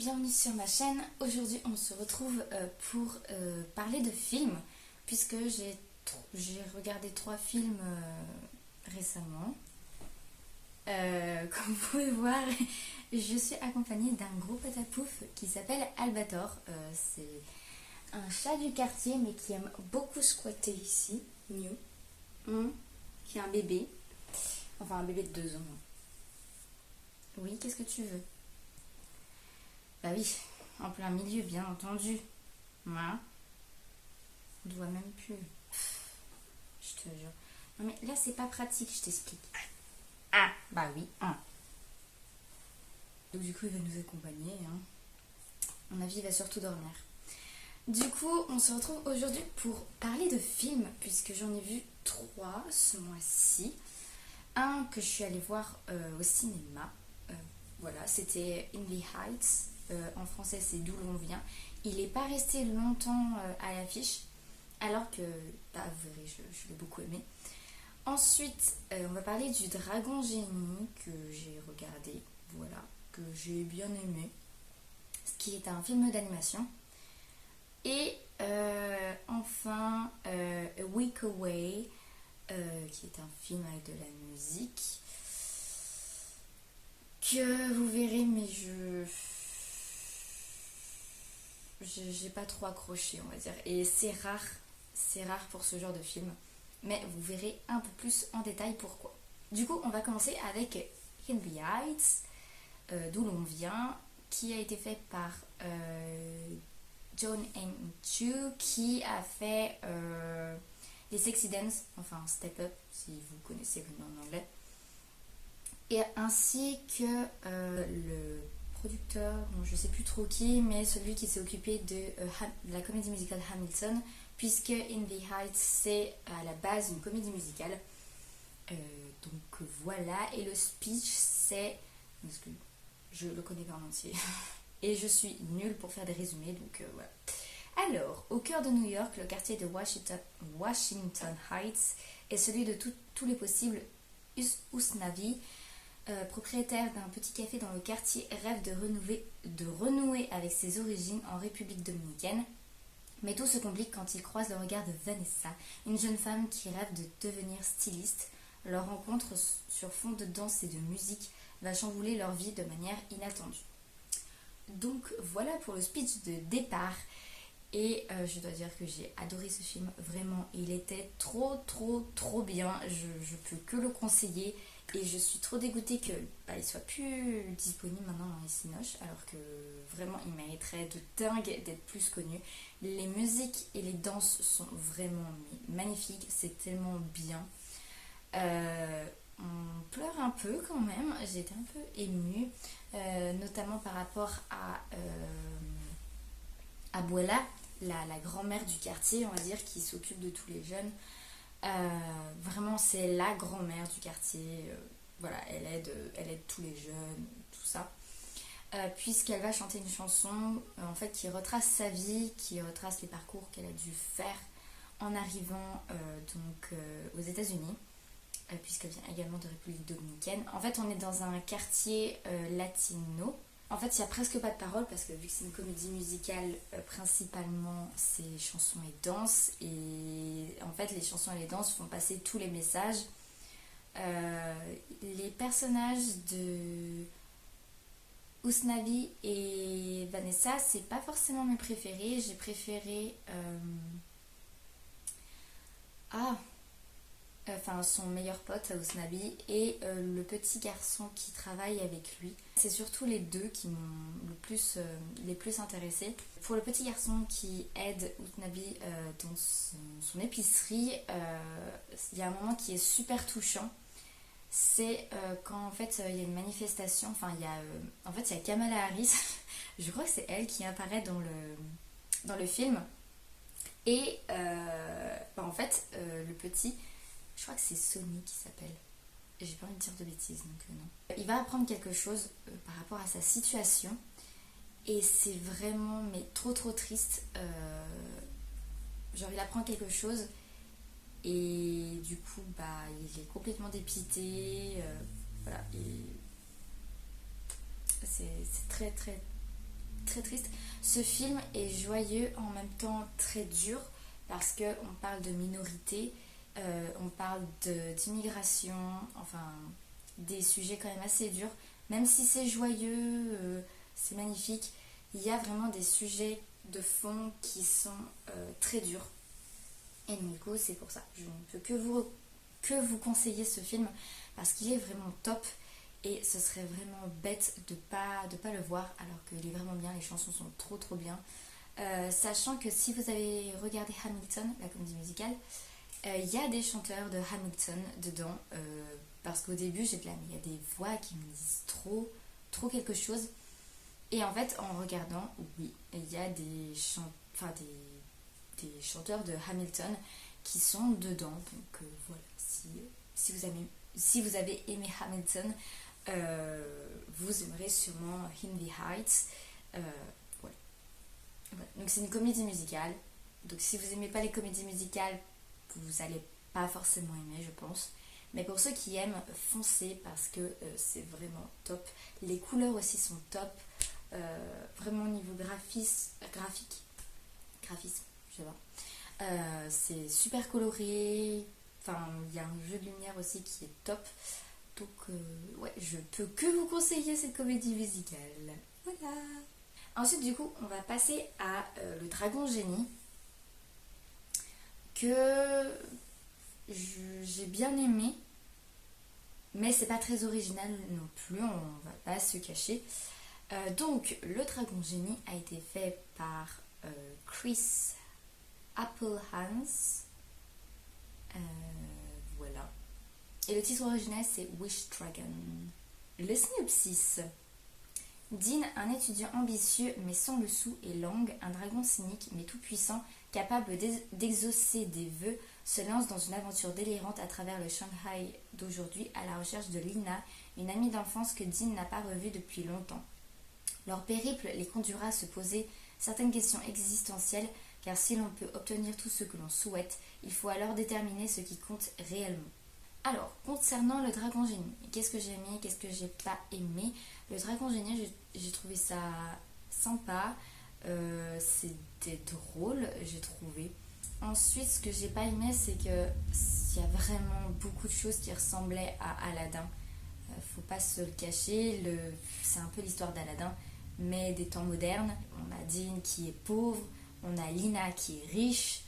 bienvenue sur ma chaîne. Aujourd'hui on se retrouve pour parler de films puisque j'ai regardé 3 films récemment. Comme vous pouvez voir, je suis accompagnée d'un gros patapouf qui s'appelle Albator. C'est un chat du quartier mais qui aime beaucoup squatter ici. New. Qui a un bébé. Enfin un bébé de 2 ans. Oui, qu'est-ce que tu veux? Bah oui, en plein milieu, bien entendu. Hein? On ne doit même plus. Je te jure. Non mais là, c'est pas pratique, je t'explique. Ah, bah oui. Donc du coup, il va nous accompagner. À mon avis, il va surtout dormir. Du coup, on se retrouve aujourd'hui pour parler de films, puisque j'en ai vu 3 ce mois-ci. Un que je suis allée voir au cinéma. Voilà, c'était In the Heights. En français, c'est D'où l'on vient. Il n'est pas resté longtemps à l'affiche, alors que, bah, vous verrez, je l'ai beaucoup aimé. Ensuite, on va parler du Dragon Génie que j'ai regardé, voilà, que j'ai bien aimé, ce qui est un film d'animation. Et enfin, A Week Away, qui est un film avec de la musique, que vous verrez, mais j'ai pas trop accroché, on va dire, et c'est rare pour ce genre de film, mais vous verrez un peu plus en détail pourquoi. Du coup, on va commencer avec In the Heights, d'où l'on vient, qui a été fait par John M. Chu, qui a fait les Sexy Dance, enfin Step Up si vous connaissez le nom en anglais, et ainsi que le producteur, bon, je sais plus trop qui, mais celui qui s'est occupé de la comédie musicale Hamilton, puisque In the Heights c'est à la base une comédie musicale. Donc voilà, et le speech c'est, parce que je le connais pas en entier et je suis nulle pour faire des résumés, donc voilà. Alors, au cœur de New York, le quartier de Washington Heights est celui de tous les possibles. Usnavi, propriétaire d'un petit café dans le quartier, rêve de renouer avec ses origines en République dominicaine. Mais tout se complique quand il croise le regard de Vanessa, une jeune femme qui rêve de devenir styliste. Leur rencontre sur fond de danse et de musique va chambouler leur vie de manière inattendue. Donc voilà pour le speech de départ. Et je dois dire que j'ai adoré ce film, vraiment, il était trop bien, je peux que le conseiller. Et je suis trop dégoûtée qu'il soit plus disponible maintenant dans les cinoches, alors que vraiment il mériterait de dingue d'être plus connu. Les musiques et les danses sont vraiment magnifiques, c'est tellement bien. On pleure un peu quand même, j'ai été un peu émue, notamment par rapport à Abuela, la grand-mère du quartier, on va dire, qui s'occupe de tous les jeunes. Vraiment, c'est la grand-mère du quartier. Voilà, elle aide tous les jeunes, tout ça. Puisqu'elle va chanter une chanson en fait qui retrace sa vie, qui retrace les parcours qu'elle a dû faire en arrivant aux États-Unis, puisqu'elle vient également de République dominicaine. En fait, on est dans un quartier latino. En fait, il n'y a presque pas de paroles parce que vu que c'est une comédie musicale, principalement c'est chansons et danses. Et en fait, les chansons et les danses font passer tous les messages. Les personnages de Usnavi et Vanessa, c'est pas forcément mes préférés. J'ai préféré son meilleur pote, Usnavi, et le petit garçon qui travaille avec lui. C'est surtout les deux qui m'ont les plus intéressés. Pour le petit garçon qui aide Usnavi dans son épicerie, il y a un moment qui est super touchant. C'est quand en fait il y a une manifestation, il y a Kamala Harris, je crois que c'est elle qui apparaît dans le film. Et le petit, je crois que c'est Sony qui s'appelle. J'ai pas envie de dire de bêtises, donc non. Il va apprendre quelque chose par rapport à sa situation. Et c'est vraiment, mais trop triste. Genre, il apprend quelque chose. Et du coup, il est complètement dépité. Voilà. Et c'est très très triste. Ce film est joyeux, en même temps très dur, parce qu'on parle de minorité, on parle d'immigration, enfin des sujets quand même assez durs. Même si c'est joyeux, c'est magnifique, il y a vraiment des sujets de fond qui sont très durs. Et donc, du coup, c'est pour ça. Je ne peux que vous conseiller ce film parce qu'il est vraiment top et ce serait vraiment bête de pas le voir alors qu'il est vraiment bien. Les chansons sont trop trop bien. Sachant que si vous avez regardé Hamilton, la comédie musicale, il y a des chanteurs de Hamilton dedans parce qu'au début j'étais là, mais il y a des voix qui me disent trop, trop quelque chose. Et en fait, en regardant, oui, il y a des chanteurs de Hamilton qui sont dedans. Donc voilà, si vous avez aimé Hamilton, vous aimerez sûrement In the Heights. Euh, voilà. Voilà. Donc c'est une comédie musicale. Donc si vous n'aimez pas les comédies musicales, vous n'allez pas forcément aimer, je pense. Mais pour ceux qui aiment, foncez parce que c'est vraiment top. Les couleurs aussi sont top. Vraiment au niveau graphisme, je sais pas. C'est super coloré. Enfin, il y a un jeu de lumière aussi qui est top. Donc, ouais, je peux que vous conseiller cette comédie musicale. Voilà. Ensuite, du coup, on va passer à Le Dragon Génie, que j'ai bien aimé, mais c'est pas très original non plus, on va pas se cacher. Donc, Le Dragon Génie a été fait par Chris Applehans. Voilà. Et le titre original, c'est Wish Dragon. Le synopsis. Dean, un étudiant ambitieux mais sans le sou, et Lang, un dragon cynique mais tout puissant, capable d'exaucer des vœux, se lance dans une aventure délirante à travers le Shanghai d'aujourd'hui à la recherche de Lina, une amie d'enfance que Dean n'a pas revue depuis longtemps. Leur périple les conduira à se poser certaines questions existentielles, car si l'on peut obtenir tout ce que l'on souhaite, il faut alors déterminer ce qui compte réellement. Alors, concernant le Dragon Génie, qu'est-ce que j'ai aimé, qu'est-ce que j'ai pas aimé? Le Dragon Génie, j'ai trouvé ça sympa, c'était drôle, j'ai trouvé. Ensuite, ce que j'ai pas aimé, c'est que il y a vraiment beaucoup de choses qui ressemblaient à Aladdin. Faut pas se le cacher, c'est un peu l'histoire d'Aladin, mais des temps modernes. On a Dean qui est pauvre, on a Lina qui est riche,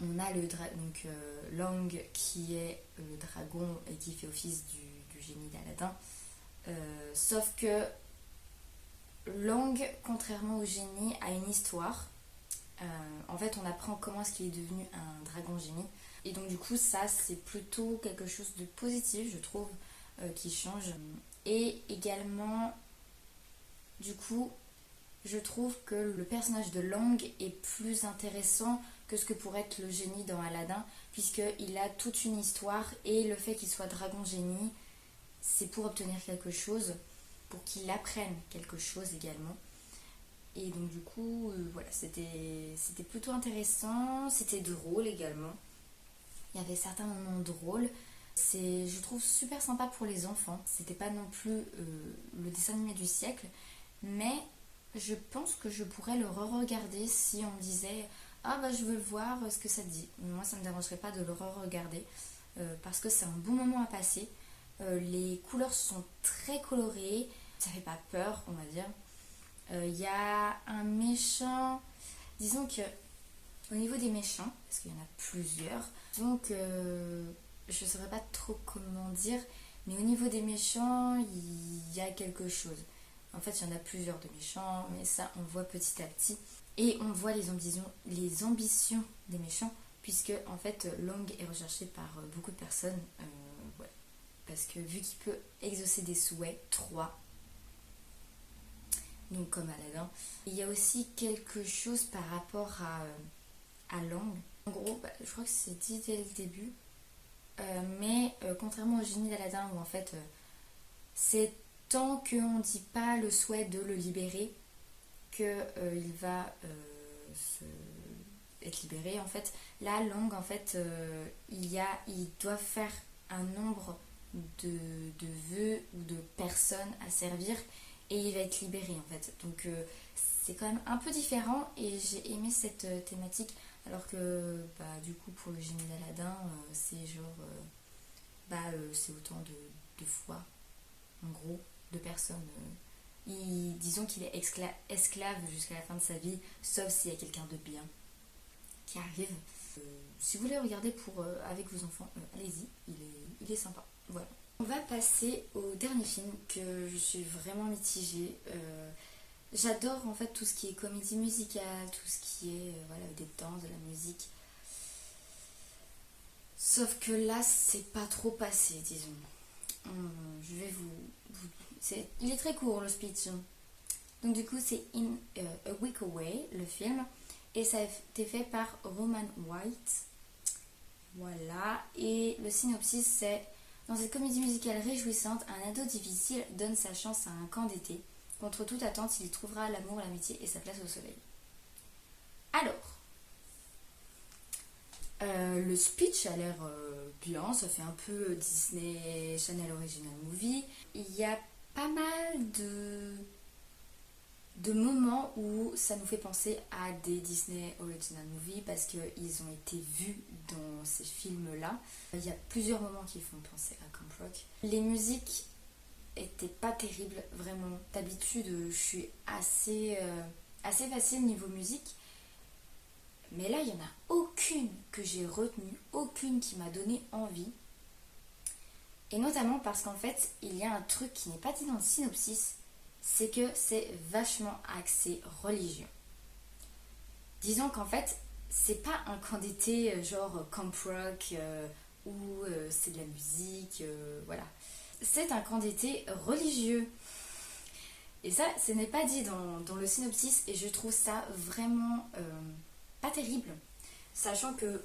on a donc Lang qui est le dragon et qui fait office du génie d'Aladin. Sauf que Lang, contrairement au génie, a une histoire. En fait, on apprend comment est-ce qu'il est devenu un dragon génie. Et donc du coup, ça, c'est plutôt quelque chose de positif, je trouve, qui change. Et également, du coup, je trouve que le personnage de Lang est plus intéressant que ce que pourrait être le génie dans Aladdin, puisqu'il a toute une histoire, et le fait qu'il soit dragon génie, c'est pour obtenir quelque chose, pour qu'il apprenne quelque chose également. Et donc du coup, voilà, c'était plutôt intéressant, c'était drôle également. Il y avait certains moments drôles. C'est, je trouve, super sympa pour les enfants. C'était pas non plus le dessin animé du siècle, mais je pense que je pourrais le re-regarder si on me disait ah bah je veux le voir, ce que ça te dit. Moi, ça me dérangerait pas de le re-regarder parce que c'est un bon moment à passer. Les couleurs sont très colorées, ça fait pas peur, on va dire. Il y a un méchant, disons que au niveau des méchants, parce qu'il y en a plusieurs, donc je ne saurais pas trop comment dire, mais au niveau des méchants, il y a quelque chose. En fait, il y en a plusieurs de méchants, mais ça, on voit petit à petit. Et on voit les ambitions des méchants, puisque en fait, Lang est recherché par beaucoup de personnes. Ouais. Parce que vu qu'il peut exaucer des souhaits, 3, donc comme Aladdin, il y a aussi quelque chose par rapport à Lang. En gros, je crois que c'est dit dès le début, mais contrairement au génie d'Aladin où en fait c'est tant qu'on ne dit pas le souhait de le libérer que il va être libéré en fait. Là, Lang en fait, il doit faire un nombre de vœux ou de personnes à servir et il va être libéré en fait. Donc c'est quand même un peu différent et j'ai aimé cette thématique. Alors que du coup pour le génie d'Aladin, c'est genre c'est autant de fois en gros de personnes. Disons qu'il est esclave jusqu'à la fin de sa vie, sauf s'il y a quelqu'un de bien qui arrive. Si vous voulez regarder avec vos enfants, allez-y, il est sympa. Voilà. On va passer au dernier film que je suis vraiment mitigée. J'adore en fait tout ce qui est comédie musicale, tout ce qui est des danses, de la musique. Sauf que là, c'est pas trop passé, disons. Je vais il est très court le speech. Donc du coup, c'est In a Week Away, le film. Et ça a été fait par Roman White. Voilà. Et le synopsis, c'est: dans cette comédie musicale réjouissante, un ado difficile donne sa chance à un camp d'été. Contre toute attente, il y trouvera l'amour, l'amitié et sa place au soleil. Alors, le speech a l'air bien, ça fait un peu Disney Channel Original Movie. Il y a pas mal de moments où ça nous fait penser à des Disney Original Movie parce qu'ils ont été vus dans ces films-là. Il y a plusieurs moments qui font penser à Camp Rock. Les musiques étaient pas terribles, vraiment. D'habitude, je suis assez facile niveau musique. Mais là, il n'y en a aucune que j'ai retenue, aucune qui m'a donné envie. Et notamment parce qu'en fait, il y a un truc qui n'est pas dit dans le synopsis, c'est que c'est vachement axé religion. Disons qu'en fait, c'est pas un camp d'été genre camp rock où c'est de la musique, voilà. C'est un camp d'été religieux. Et ça, ce n'est pas dit dans le synopsis et je trouve ça vraiment pas terrible. Sachant que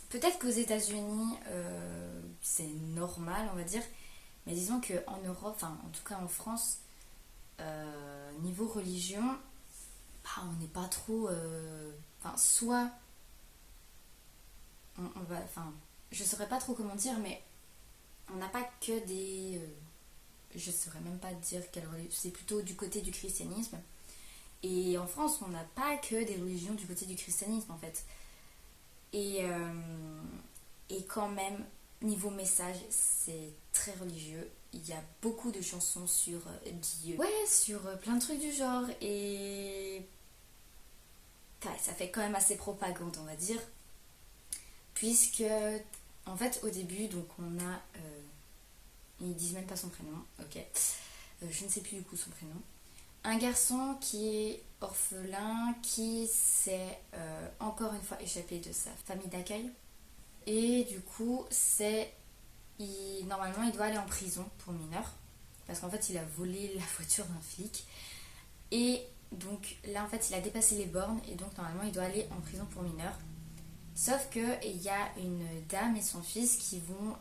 peut-être qu'aux États-Unis, c'est normal, on va dire, mais disons qu'en Europe, enfin en tout cas en France, niveau religion, on n'est pas trop. Soit on va. Je saurais pas trop comment dire, mais on n'a pas que des. Je saurais même pas dire quelle religion. C'est plutôt du côté du christianisme. Et en France, on n'a pas que des religions du côté du christianisme en fait. Et quand même, niveau message, c'est très religieux. Il y a beaucoup de chansons sur Dieu. Ouais, sur plein de trucs du genre. Et ça fait quand même assez propagande, on va dire. Puisque, en fait, au début, donc on a... ils disent même pas son prénom, ok. Je ne sais plus du coup son prénom. Un garçon qui est orphelin, qui s'est encore une fois échappé de sa famille d'accueil. Et du coup, normalement, il doit aller en prison pour mineur. Parce qu'en fait, il a volé la voiture d'un flic. Et donc là, en fait, il a dépassé les bornes. Et donc, normalement, il doit aller en prison pour mineur. Sauf qu'il y a une dame et son fils qui vont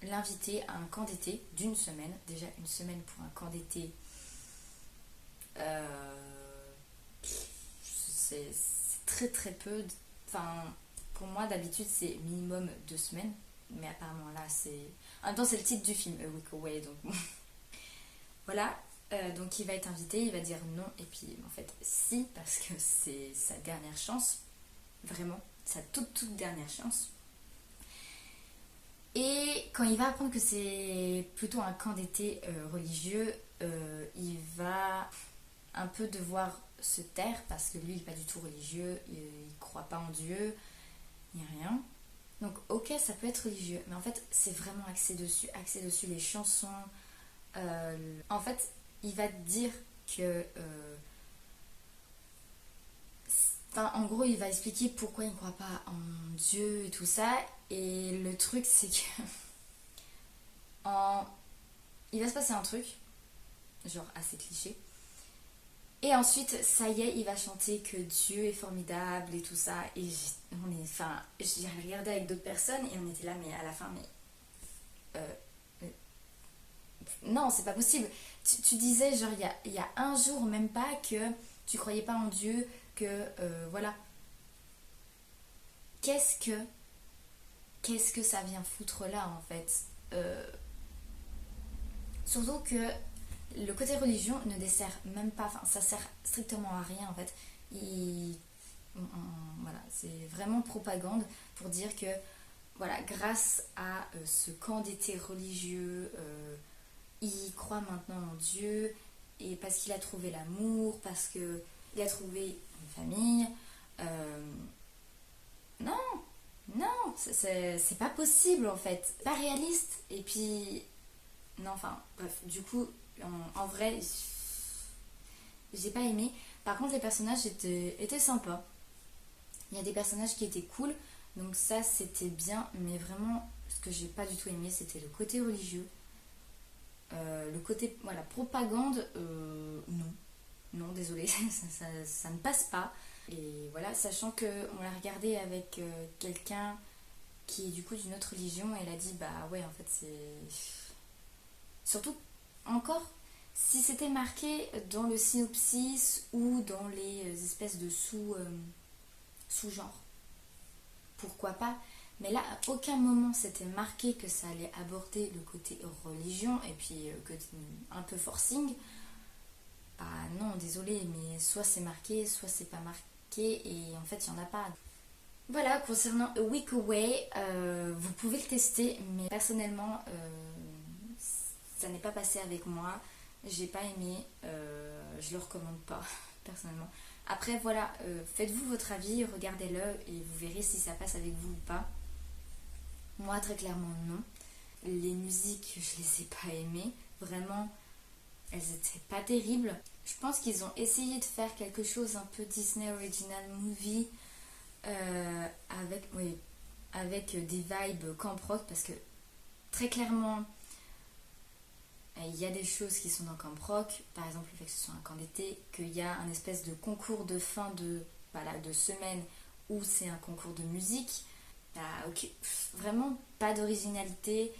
l'inviter à un camp d'été d'une semaine. Déjà, une semaine pour un camp d'été, c'est très très peu. Pour moi, d'habitude, c'est minimum 2 semaines. Mais apparemment, là, c'est... En même temps, c'est le titre du film, A Week Away, donc bon. Voilà. Donc, il va être invité, il va dire non. Et puis, en fait, si, parce que c'est sa dernière chance. Vraiment, sa toute dernière chance. Et quand il va apprendre que c'est plutôt un camp d'été religieux, il va un peu devoir se taire parce que lui, il n'est pas du tout religieux, il ne croit pas en Dieu, ni rien. Donc, ok, ça peut être religieux, mais en fait, c'est vraiment axé dessus les chansons. En fait, il va te dire que... en gros, il va expliquer pourquoi il ne croit pas en Dieu et tout ça. Et le truc, c'est que... il va se passer un truc, genre assez cliché. Et ensuite, ça y est, il va chanter que Dieu est formidable et tout ça. Et j'ai regardé avec d'autres personnes et on était là, mais à la fin, non, c'est pas possible. Tu disais, genre, il y a un jour, même pas, que tu croyais pas en Dieu, que, voilà. Qu'est-ce que ça vient foutre là, en fait Surtout que le côté religion ne dessert même pas, enfin ça sert strictement à rien en fait. Voilà, c'est vraiment propagande pour dire que voilà, grâce à ce camp d'été religieux, il croit maintenant en Dieu et parce qu'il a trouvé l'amour, parce qu'il a trouvé une famille. Euh, non, non, c'est pas possible en fait, c'est pas réaliste. Et puis, non, enfin, bref, du coup, en vrai, j'ai pas aimé. Par contre, les personnages étaient sympas. Il y a des personnages qui étaient cool, donc ça c'était bien, mais vraiment, ce que j'ai pas du tout aimé, c'était le côté religieux. Le côté, voilà, propagande, non. Non, désolé, ça ne passe pas. Et voilà, sachant qu'on l'a regardé avec quelqu'un qui est du coup d'une autre religion, et elle a dit, bah ouais, en fait, c'est. Surtout, encore, si c'était marqué dans le synopsis ou dans les espèces de sous-genres, pourquoi pas. Mais là, à aucun moment c'était marqué que ça allait aborder le côté religion et puis un peu forcing. Bah non, désolé, mais soit c'est marqué, soit c'est pas marqué et en fait il n'y en a pas. Voilà, concernant A Week Away, vous pouvez le tester, mais personnellement, ça n'est pas passé avec moi. J'ai pas aimé, je le recommande pas, personnellement. Après, voilà, faites-vous votre avis, regardez-le et vous verrez si ça passe avec vous ou pas. Moi, très clairement, non. Les musiques, je les ai pas aimées. Vraiment, elles étaient pas terribles. Je pense qu'ils ont essayé de faire quelque chose un peu Disney Original Movie oui, avec des vibes camp rock parce que très clairement, il y a des choses qui sont dans camp rock. Par exemple, le fait que ce soit un camp d'été, qu'il y a un espèce de concours de fin voilà, de semaine où c'est un concours de musique. Bah, ok, vraiment pas d'originalité.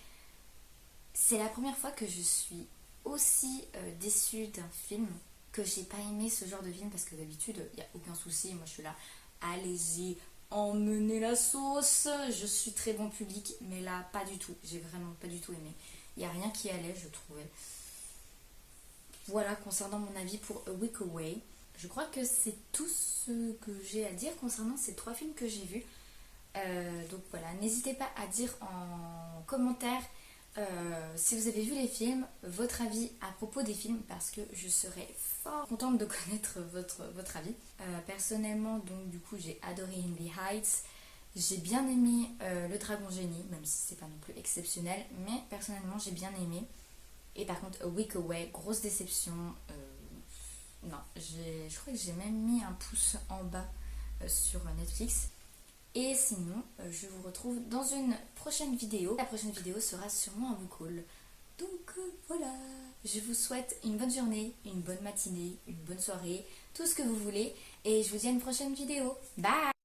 C'est la première fois que je suis aussi déçue d'un film, que j'ai pas aimé ce genre de film parce que d'habitude il n'y a aucun souci, moi je suis là, allez-y, emmenez la sauce, je suis très bon public, mais là pas du tout, j'ai vraiment pas du tout aimé. Il n'y a rien qui allait, je trouvais. Voilà concernant mon avis pour A Week Away. Je crois que c'est tout ce que j'ai à dire concernant ces trois films que j'ai vus. Donc voilà, n'hésitez pas à dire en commentaire si vous avez vu les films, votre avis à propos des films, parce que je serais fort contente de connaître votre avis. Personnellement, donc du coup, j'ai adoré In the Heights. J'ai bien aimé Le Dragon Génie, même si c'est pas non plus exceptionnel, mais personnellement, j'ai bien aimé. Et par contre, A Week Away, grosse déception. Non, je crois que j'ai même mis un pouce en bas sur Netflix. Et sinon, je vous retrouve dans une prochaine vidéo. La prochaine vidéo sera sûrement un book haul. Donc voilà, je vous souhaite une bonne journée, une bonne matinée, une bonne soirée, tout ce que vous voulez. Et je vous dis à une prochaine vidéo. Bye!